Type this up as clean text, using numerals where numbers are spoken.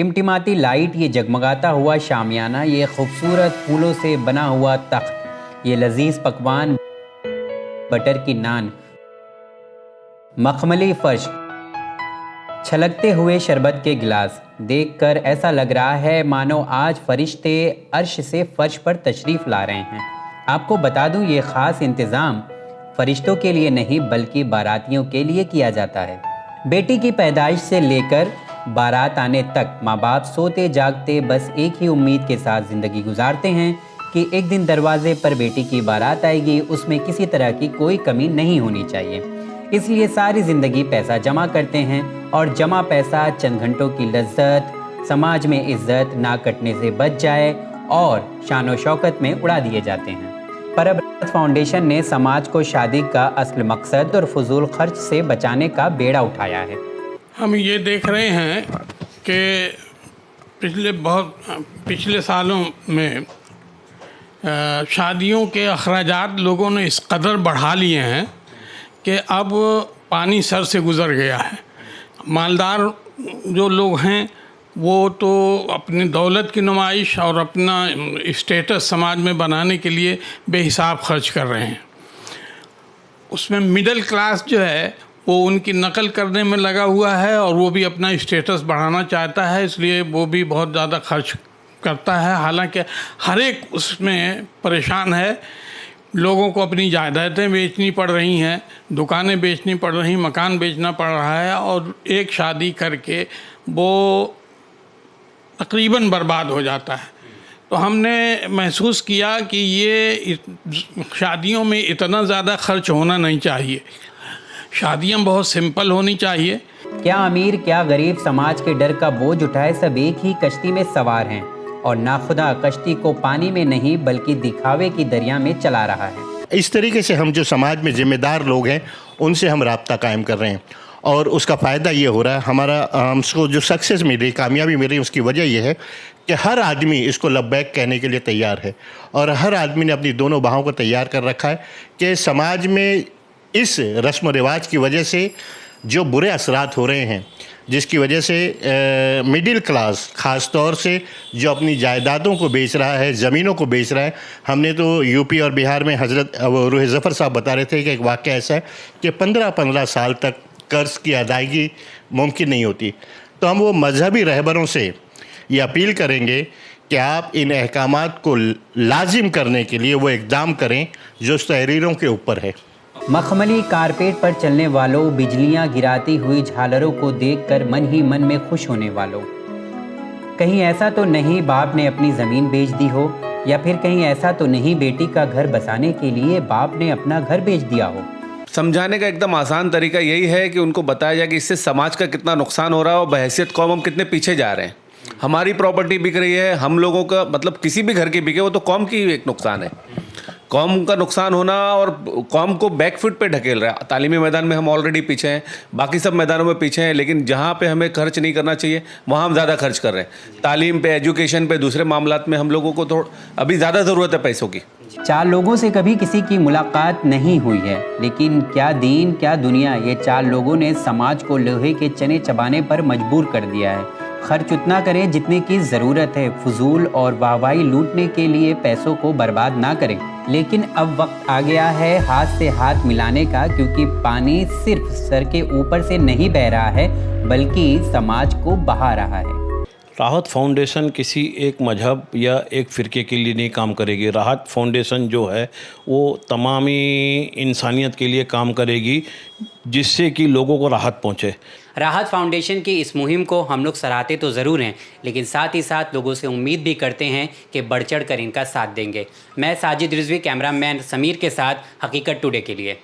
टिमटिमाती light, ये जगमगाता हुआ शामियाना, ये खूबसूरत फूलों से बना हुआ तख्त, ये लजीज पकवान, बटर की नान, मखमली फर्श, छलकते हुए शरबत के गिलास, देखकर ऐसा लग रहा है मानो आज फरिश्ते अर्श से फर्श पर तशरीफ ला रहे हैं। आपको बता दूं, ये ख़ास इंतज़ाम फरिश्तों के लिए नहीं बल्कि बारातियों के लिए किया जाता है। बेटी की पैदाइश से लेकर बारात आने तक माँ बाप सोते जागते बस एक ही उम्मीद के साथ ज़िंदगी गुजारते हैं कि एक दिन दरवाजे पर बेटी की बारात आएगी, उसमें किसी तरह की कोई कमी नहीं होनी चाहिए। इसलिए सारी ज़िंदगी पैसा जमा करते हैं और जमा पैसा चंद घंटों की लज्जत, समाज में इज्जत ना कटने से बच जाए और शान व शौकत में उड़ा दिए जाते हैं। पर अब राहत फाउंडेशन ने समाज को शादी का असल मकसद और फजूल खर्च से बचाने का बेड़ा उठाया है। हम ये देख रहे हैं कि पिछले सालों में शादियों के अखराजात लोगों ने इस कदर बढ़ा लिए हैं कि अब पानी सर से गुज़र गया है। मालदार जो लोग हैं वो तो अपनी दौलत की नुमाइश और अपना स्टेटस समाज में बनाने के लिए बेहिसाब खर्च कर रहे हैं। उसमें मिडिल क्लास जो है वो उनकी नकल करने में लगा हुआ है और वो भी अपना स्टेटस बढ़ाना चाहता है, इसलिए वो भी बहुत ज़्यादा खर्च करता है। हालांकि हर एक उसमें परेशान है। लोगों को अपनी जायदादें बेचनी पड़ रही हैं, दुकानें बेचनी पड़ रही, मकान बेचना पड़ रहा है और एक शादी करके वो तकरीबन बर्बाद हो जाता है। तो हमने महसूस किया कि ये शादियों में इतना ज़्यादा खर्च होना नहीं चाहिए। शादियाँ बहुत सिंपल होनी चाहिए। क्या अमीर क्या गरीब समाज के डर का बोझ उठाए सब एक ही कश्ती में सवार हैं और नाखुदा कश्ती को पानी में नहीं बल्कि दिखावे की दरिया में चला रहा है। इस तरीके से हम जो समाज में जिम्मेदार लोग हैं उनसे हम राब्ता कायम कर रहे हैं और उसका फ़ायदा ये हो रहा है, हमको जो सक्सेस मिल रही, कामयाबी मिल रही, उसकी वजह यह है कि हर आदमी इसको लब्बैक कहने के लिए तैयार है और हर आदमी ने अपनी दोनों बाहों को तैयार कर रखा है कि समाज में इस रस्म व रिवाज की वजह से जो बुरे असरात हो रहे हैं, जिसकी वजह से मिडिल क्लास ख़ास तौर से जो अपनी जायदादों को बेच रहा है, ज़मीनों को बेच रहा है। हमने तो यूपी और बिहार में हज़रत रूह ज़फ़र साहब बता रहे थे कि एक वाक़या ऐसा है कि 15-15 साल तक कर्ज़ की अदायगी मुमकिन नहीं होती। तो हम वो मजहबी रहबरों से ये अपील करेंगे कि आप इन अहकामात को लाजिम करने के लिए वो इक़दाम करें जो तहरीरों के ऊपर है। मखमली कारपेट पर चलने वालों, बिजलियां गिराती हुई झालरों को देखकर मन ही मन में खुश होने वालों, कहीं ऐसा तो नहीं बाप ने अपनी ज़मीन बेच दी हो, या फिर कहीं ऐसा तो नहीं बेटी का घर बसाने के लिए बाप ने अपना घर बेच दिया हो। समझाने का एकदम आसान तरीका यही है कि उनको बताया जाए कि इससे समाज का कितना नुकसान हो रहा है और बहैसियत कौम हम कितने पीछे जा रहे हैं। हमारी प्रॉपर्टी बिक रही है, हम लोगों का मतलब किसी भी घर की बिके वो तो कौम की एक नुकसान है। कौम का नुकसान होना और कौम को बैकफुट पे ढकेल रहा है। तालीमी मैदान में हम ऑलरेडी पीछे हैं, बाकी सब मैदानों में पीछे हैं, लेकिन जहाँ पे हमें खर्च नहीं करना चाहिए वहाँ हम ज़्यादा खर्च कर रहे हैं। तालीम पे, एजुकेशन पे, दूसरे मामलात में हम लोगों को अभी ज़्यादा ज़रूरत है पैसों की। 4 लोगों से कभी किसी की मुलाकात नहीं हुई है, लेकिन क्या दीन क्या दुनिया, ये 4 लोगों ने समाज को लोहे के चने चबाने पर मजबूर कर दिया है। खर्च उतना करें जितने की ज़रूरत है, फजूल और वाहवाही लूटने के लिए पैसों को बर्बाद ना करें। लेकिन अब वक्त आ गया है हाथ से हाथ मिलाने का, क्योंकि पानी सिर्फ सर के ऊपर से नहीं बह रहा है बल्कि समाज को बहा रहा है। राहत फाउंडेशन किसी एक मजहब या एक फ़िरके के लिए नहीं काम करेगी। राहत फाउंडेशन जो है वो तमामी इंसानियत के लिए काम करेगी जिससे कि लोगों को राहत पहुँचे। राहत फाउंडेशन की इस मुहिम को हम लोग सराहते तो ज़रूर हैं, लेकिन साथ ही साथ लोगों से उम्मीद भी करते हैं कि बढ़ चढ़ कर इनका साथ देंगे। मैं साजिद रिजवी, कैमरामैन समीर के साथ हकीकत टुडे के लिए।